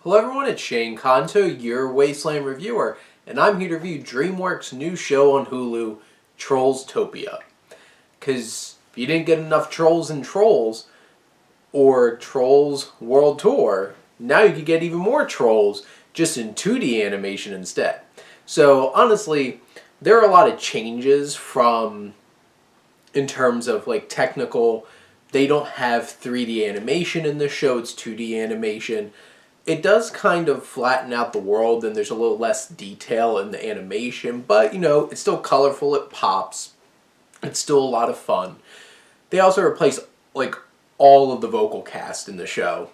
Hello everyone, it's Shane Kanto, your Wasteland Reviewer, and I'm here to review DreamWorks' new show on Hulu, Trollstopia. Because if you didn't get enough Trolls and Trolls, or Trolls World Tour, now you can get even more Trolls, just in 2D animation instead. So honestly, there are a lot of changes in terms of like technical. They don't have 3D animation in this show, it's 2D animation. It does kind of flatten out the world and there's a little less detail in the animation, but you know, it's still colorful, it pops. It's still a lot of fun. They also replace like all of the vocal cast in the show.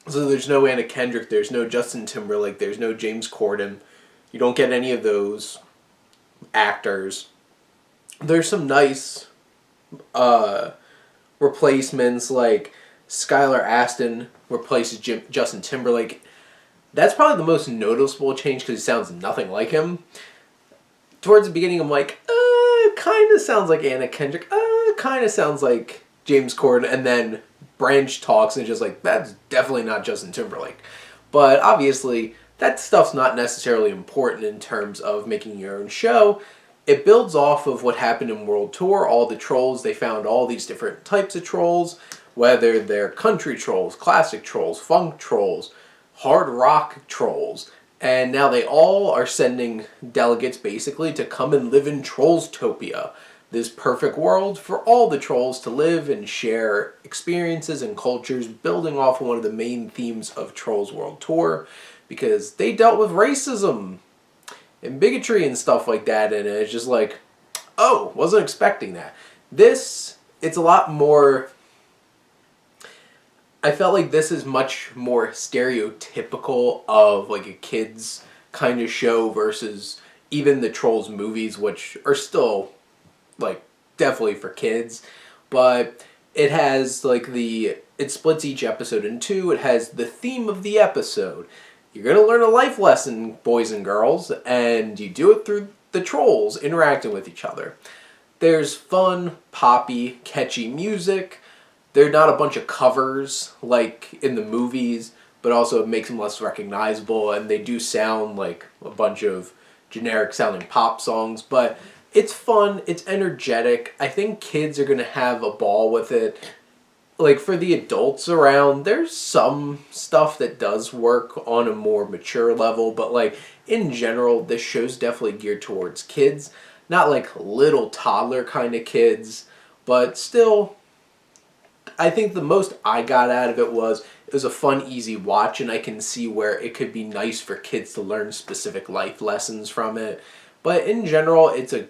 So there's no Anna Kendrick, there's no Justin Timberlake, there's no James Corden. You don't get any of those actors. There's some nice replacements, like Skylar Astin replaces Justin Timberlake. That's probably the most noticeable change because he sounds nothing like him. Towards the beginning, I'm like, kind of sounds like Anna Kendrick. Kind of sounds like James Corden. And then Branch talks and just like, that's definitely not Justin Timberlake. But obviously, that stuff's not necessarily important in terms of making your own show. It builds off of what happened in World Tour. All the trolls, they found all these different types of trolls. Whether they're country trolls, classic trolls, funk trolls, hard rock trolls. And now they all are sending delegates basically to come and live in Trollstopia. This perfect world for all the trolls to live and share experiences and cultures, building off of one of the main themes of Trolls World Tour. Because they dealt with racism and bigotry and stuff like that. And it's just like, oh, wasn't expecting that. It's a lot more... I felt like this is much more stereotypical of like a kid's kind of show versus even the Trolls movies, which are still like definitely for kids. But it has like it splits each episode in two. It has the theme of the episode. You're going to learn a life lesson, boys and girls, and you do it through the trolls interacting with each other. There's fun, poppy, catchy music. They're not a bunch of covers like in the movies, but also it makes them less recognizable, and they do sound like a bunch of generic sounding pop songs, but it's fun, it's energetic. I think kids are going to have a ball with it. Like for the adults around, there's some stuff that does work on a more mature level, but like in general, this show's definitely geared towards kids. Not like little toddler kind of kids, but still... I think the most I got out of it was a fun, easy watch, and I can see where it could be nice for kids to learn specific life lessons from it. But in general, it's a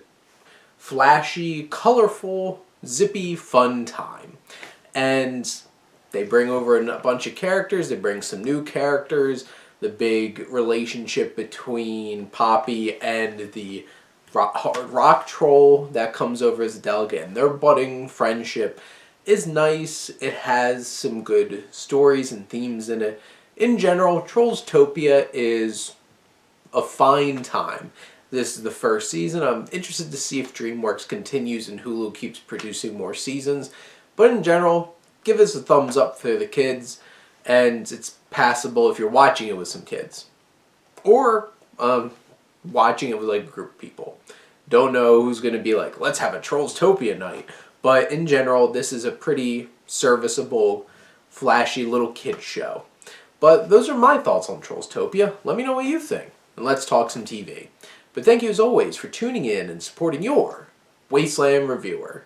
flashy, colorful, zippy, fun time. And they bring over a bunch of characters, they bring some new characters, the big relationship between Poppy and the rock troll that comes over as a delegate, and their budding friendship is nice. It has some good stories and themes in it. In general, Trollstopia is a fine time. This is the first season. I'm interested to see if DreamWorks continues and Hulu keeps producing more seasons. But in general, give us a thumbs up for the kids, and it's passable if you're watching it with some kids. Or watching it with like a group of people. Don't know who's going to be like, let's have a Trollstopia night. But in general, this is a pretty serviceable, flashy little kid show. But those are my thoughts on Trollstopia. Let me know what you think, and let's talk some TV. But thank you as always for tuning in and supporting your Wasteland Reviewer.